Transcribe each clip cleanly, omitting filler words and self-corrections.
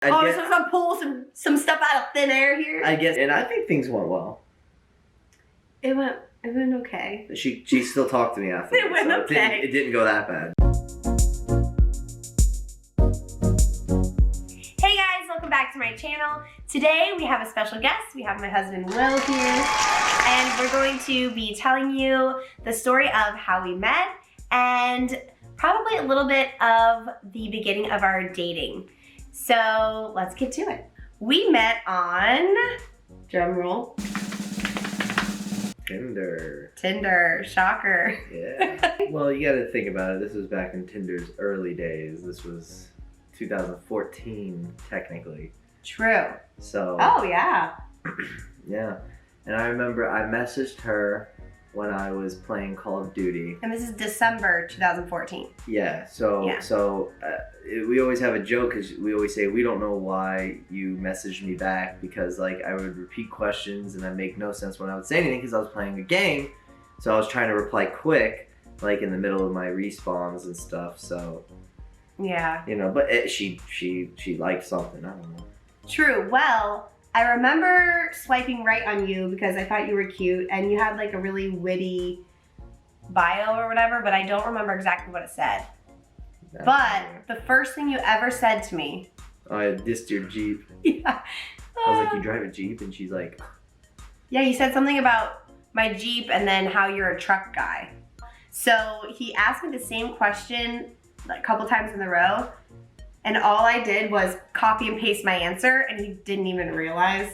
So I'm pull some stuff out of thin air here. I guess, and I think things went well. It went okay. She still talked to me after. It went okay. It didn't go that bad. Hey guys, welcome back to my channel. Today we have a special guest. We have my husband Will here, and we're going to be telling you the story of how we met and probably a little bit of the beginning of our dating. So let's get to it. We met on, drum roll, Tinder, shocker. Yeah. Well, you gotta think about it. This was back in Tinder's early days. This was 2014, technically. True. So. Oh, yeah. Yeah. And I remember I messaged her when I was playing Call of Duty. And this is December 2014. Yeah. So we always have a joke because we always say, we don't know why you messaged me back, because like I would repeat questions and that make no sense when I would say anything because I was playing a game. So I was trying to reply quick, like in the middle of my respawns and stuff. So yeah, you know, but she liked something. I don't know. True. Well, I remember swiping right on you because I thought you were cute and you had like a really witty bio or whatever, but I don't remember exactly what it said. But the first thing you ever said to me. Oh, I dissed your Jeep. Yeah. I was like, you drive a Jeep? And she's like. Yeah, you said something about my Jeep and then how you're a truck guy. So he asked me the same question like a couple times in a row. And all I did was copy and paste my answer, and he didn't even realize.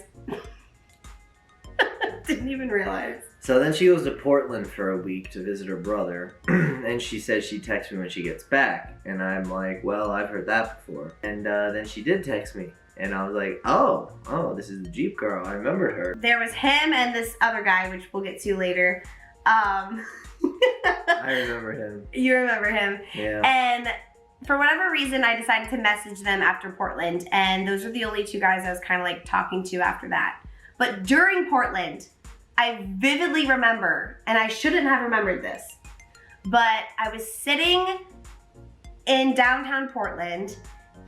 Didn't even realize. So then she goes to Portland for a week to visit her brother, and she says she'd text me when she gets back. And I'm like, well, I've heard that before. And then she did text me, and I was like, oh, this is the Jeep girl. I remembered her. There was him and this other guy, which we'll get to later. I remember him. You remember him. Yeah. And for whatever reason, I decided to message them after Portland, and those are the only two guys I was kind of like talking to after that. But during Portland, I vividly remember, and I shouldn't have remembered this, but I was sitting in downtown Portland,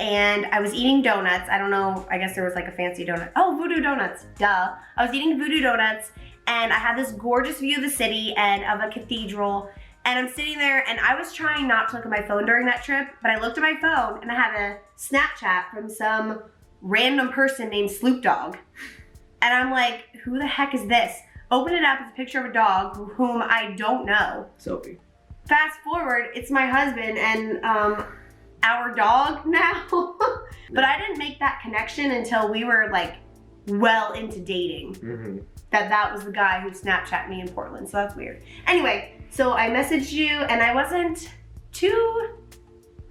and I was eating donuts. I don't know, I guess there was like a fancy donut. Oh, Voodoo Donuts, duh. I was eating Voodoo Donuts, and I had this gorgeous view of the city and of a cathedral. And I'm sitting there, and I was trying not to look at my phone during that trip, but I looked at my phone, and I had a Snapchat from some random person named Sloop Dog. And I'm like, who the heck is this? Open it up, it's a picture of a dog whom I don't know. Sophie. Fast forward, it's my husband and our dog now. But I didn't make that connection until we were like well into dating. Mm-hmm. That was the guy who Snapchat me in Portland, so that's weird. Anyway. So I messaged you, and I wasn't too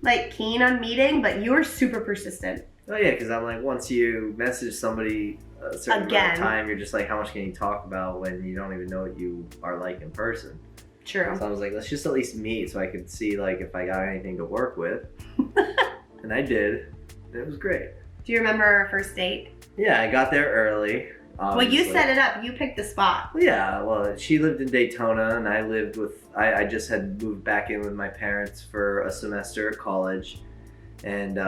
like keen on meeting, but you were super persistent. Oh yeah, because I'm like, once you message somebody a certain amount of time, you're just like, how much can you talk about when you don't even know what you are like in person? True. So I was like, let's just at least meet so I could see like if I got anything to work with. And I did. And it was great. Do you remember our first date? Yeah, I got there early. Obviously. Well, you set it up. You picked the spot. Yeah, well, she lived in Daytona, and I lived with, I just had moved back in with my parents for a semester at college. And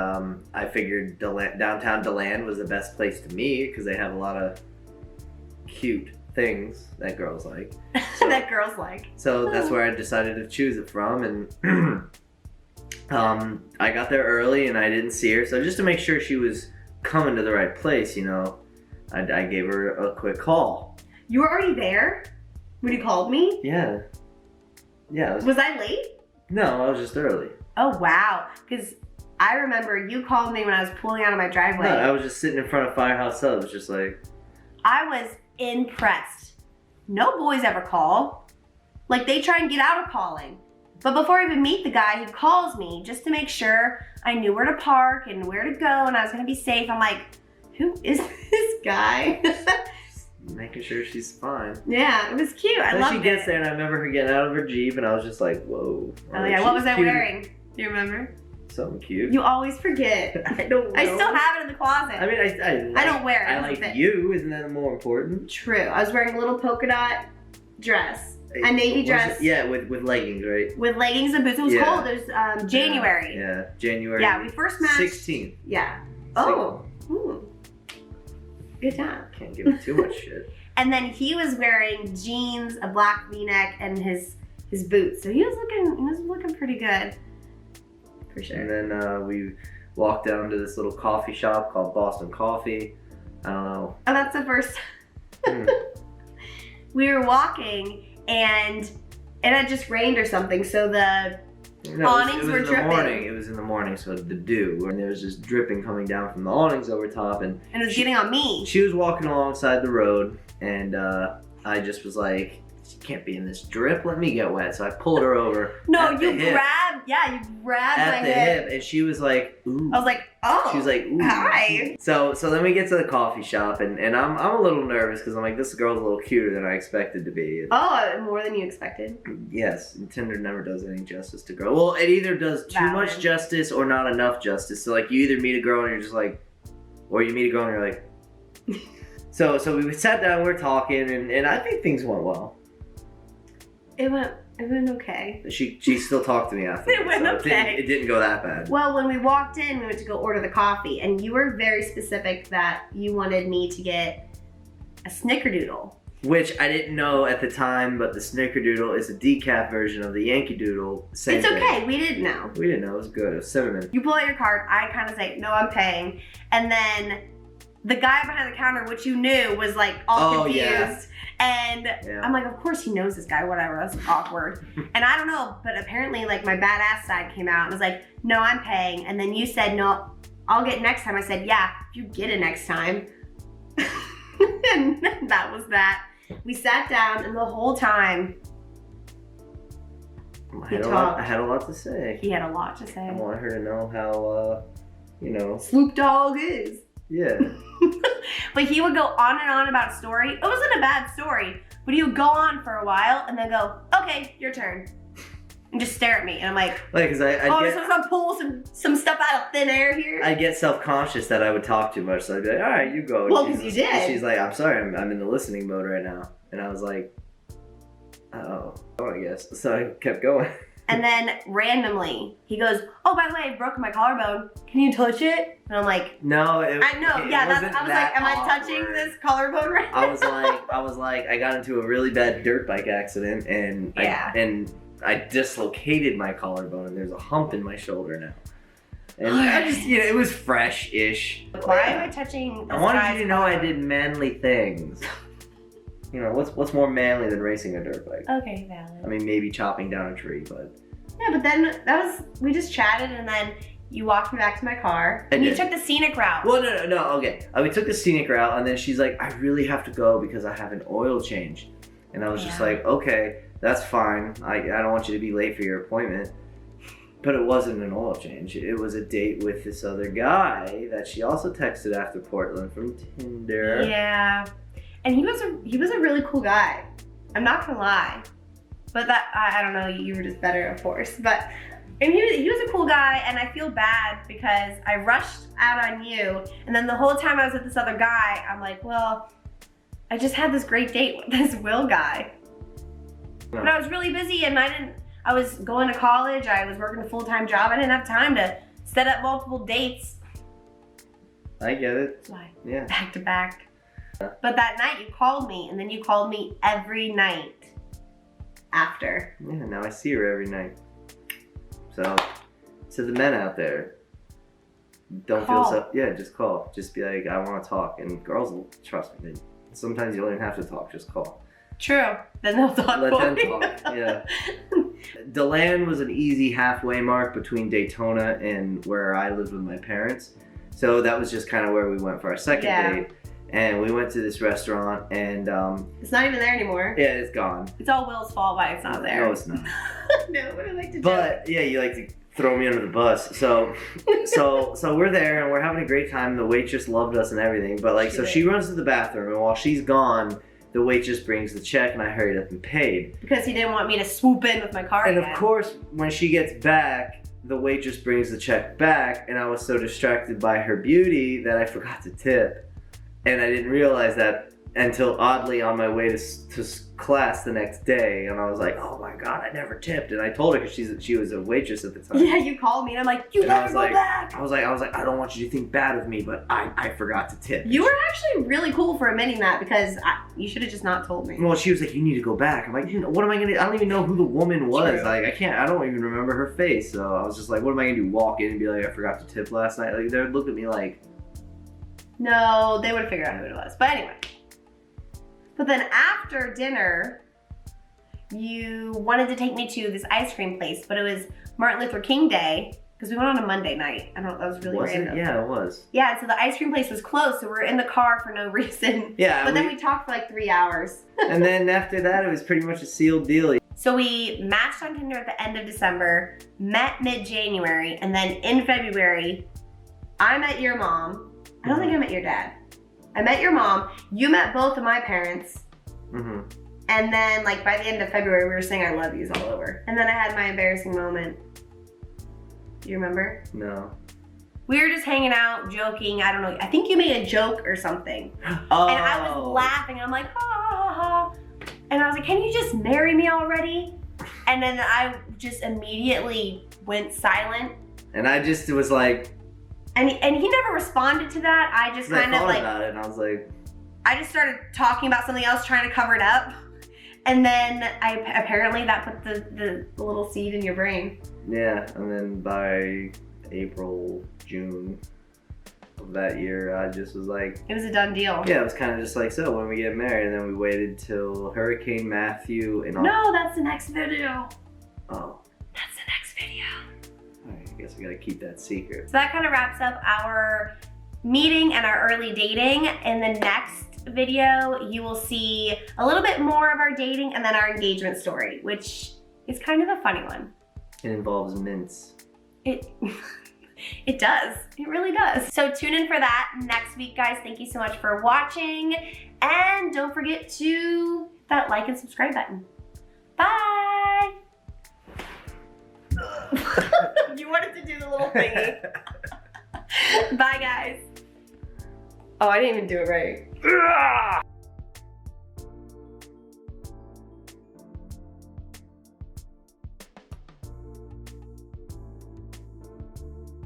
I figured downtown DeLand was the best place to meet because they have a lot of cute things that girls like. So, that girls like. So that's where I decided to choose it from. And I got there early, and I didn't see her. So just to make sure she was coming to the right place, you know, I gave her a quick call. You were already there when you called me? Yeah. Yeah. Was I late? No, I was just early. Oh, wow. Because I remember you called me when I was pulling out of my driveway. No, I was just sitting in front of Firehouse Subs, just like. I was impressed. No boys ever call. Like, they try and get out of calling. But before I even meet the guy, he calls me just to make sure I knew where to park and where to go and I was going to be safe. I'm like, who is this guy? Making sure she's fine. Yeah, it was cute. I loved it. She gets there, and I remember her getting out of her Jeep, and I was just like, whoa. Oh yeah, what was I wearing? Do you remember? Something cute. You always forget. I don't know. I still have it in the closet. I mean, I don't wear it. I like you. Isn't that more important? True. I was wearing a little polka dot dress. A navy dress. Yeah, with leggings, right? With leggings and boots. It was cold. It was January. Yeah, January. Yeah, we first matched. 16th. Yeah. Oh. Good job. Can't give him too much shit. And then he was wearing jeans, a black V-neck, and his boots. So he was looking pretty good. For sure. And then we walked down to this little coffee shop called Boston Coffee. I don't know. Oh, that's the first. We were walking and it had just rained or something, so the awnings were dripping. It was in the morning, so the dew, and there was just dripping coming down from the awnings over top, and it was getting on me. She was walking alongside the road, and I just was like, "She can't be in this drip. Let me get wet." So I pulled her over. No, you grabbed at my the hip, and she was like, "Ooh." I was like, "Oh." She was like, "Ooh." Hi. So then we get to the coffee shop, and I'm a little nervous because I'm like, this girl's a little cuter than I expected to be. Oh, more than you expected. Yes, Tinder never does any justice to girls. Well, it either does too much justice or not enough justice. So like, you either meet a girl and you're just like, or you meet a girl and you're like. So we sat down, we were talking, and I think things went well. It went okay. She still talked to me after. It went okay. It didn't go that bad. Well, when we walked in, we went to go order the coffee, and you were very specific that you wanted me to get a snickerdoodle. Which I didn't know at the time, but the snickerdoodle is a decaf version of the Yankee Doodle. Same it's okay. thing. We didn't know. We didn't know. It was good. It was cinnamon. You pull out your card. I kind of say, "No, I'm paying," and then the guy behind the counter, which you knew, was like all confused. Yeah. And I'm like, of course he knows this guy, whatever, that's awkward. And I don't know, but apparently like my badass side came out and was like, "No, I'm paying." And then you said, "No, I'll get next time." I said, "Yeah, if you get it next time." And that was that. We sat down and the whole time I had a lot to say. He had a lot to say. I want her to know how, Sloop Dog is. Yeah. But he would go on and on about a story. It wasn't a bad story, but he would go on for a while and then go, "Okay, your turn." And just stare at me. And I'm like, because so I'm gonna pull some stuff out of thin air here. I get self-conscious that I would talk too much. So I'd be like, "All right, you go." Well, because you did. She's like, "I'm sorry, I'm in the listening mode right now." And I was like, oh, I guess. So I kept going. And then randomly, he goes, "Oh, by the way, I broke my collarbone. Can you touch it?" And I'm like, "No." I know. Yeah, I was like, "Am I touching this collarbone right now?" I was like, I got into a really bad dirt bike accident, and I dislocated my collarbone, and there's a hump in my shoulder now. And I just, it was fresh-ish. Why am I touching this I wanted guy's you to know I did manly things. What's more manly than racing a dirt bike? Okay, valid. I mean, maybe chopping down a tree, but... Yeah, but then we just chatted, and then you walked me back to my car, and you took the scenic route. Well, no, okay. We took the scenic route, and then she's like, "I really have to go because I have an oil change." And I was just like, "Okay, that's fine. I don't want you to be late for your appointment." But it wasn't an oil change. It was a date with this other guy that she also texted after Portland from Tinder. Yeah. And he was a really cool guy. I'm not gonna lie. But that, I don't know, you were just better, of course. But and he was a cool guy, and I feel bad because I rushed out on you, and then the whole time I was with this other guy, I'm like, well, I just had this great date with this Will guy. No. But I was really busy, and I was going to college, I was working a full-time job, I didn't have time to set up multiple dates. I get it. That's why. Yeah. Back to back. But that night you called me, and then you called me every night after. Yeah, now I see her every night. So, to the men out there, don't feel so... Yeah, just call. Just be like, "I want to talk." And girls, trust me, sometimes you don't even have to talk, just call. True. Then they'll talk Let for them you. talk, yeah. DeLand was an easy halfway mark between Daytona and where I lived with my parents. So that was just kind of where we went for our second date. And we went to this restaurant, and it's not even there anymore. Yeah, it's gone. It's all Will's fault why it's not there. No, it's not. No, what do I like to do? But yeah, you like to throw me under the bus. So we're there, and we're having a great time. The waitress loved us and everything. But she runs to the bathroom, and while she's gone, the waitress brings the check, and I hurried up and paid. Because he didn't want me to swoop in with my card And again. of course, when she gets back, the waitress brings the check back, and I was so distracted by her beauty that I forgot to tip. And I didn't realize that until oddly on my way to class the next day, and I was like, oh my god, I never tipped. And I told her because she was a waitress at the time. Yeah, you called me and I'm like, you gotta go back. I was like, I don't want you to think bad of me, but I forgot to tip. You were actually really cool for admitting that because you should have just not told me. Well, she was like, you need to go back. I'm like, what am I gonna? I don't even know who the woman was. True. Like, I don't even remember her face. So I was just like, what am I gonna do? Walk in and be like, I forgot to tip last night? Like, they would look at me like. No, they would have figured out who it was. But anyway. But then after dinner, you wanted to take me to this ice cream place, but it was Martin Luther King Day because we went on a Monday night. I don't know, that was really random. Yeah, it was. Yeah, and so the ice cream place was closed, so we're in the car for no reason. Yeah. But then we talked for like 3 hours. And then after that, it was pretty much a sealed deal. So we matched on Tinder at the end of December, met mid-January, and then in February, I met your mom. I don't think I met your dad. I met your mom. You met both of my parents. Mm-hmm. And then, like, by the end of February, we were saying I love yous all over. And then I had my embarrassing moment. Do you remember? No. We were just hanging out, joking. I don't know. I think you made a joke or something. Oh. And I was laughing. I'm like, ha, ha, ha. And I was like, can you just marry me already? And then I just immediately went silent. And I just was like. And he never responded to that. I just kind of like. About it and I was like. I just started talking about something else, trying to cover it up. And then apparently that put the little seed in your brain. Yeah, and then by April, June of that year, I just was like... It was a done deal. Yeah, it was kind of just like, so when we get married, and then we waited till Hurricane Matthew and all... No, that's the next video. Oh. That's the next video. Alright, I guess we gotta keep that secret. So that kind of wraps up our meeting and our early dating. In the next video, you will see a little bit more of our dating and then our engagement story, which is kind of a funny one. It involves mints. It does. It really does. So tune in for that next week, guys. Thank you so much for watching. And don't forget to hit that like and subscribe button. Bye. You wanted to do the little thingy. Bye, guys. Oh, I didn't even do it right.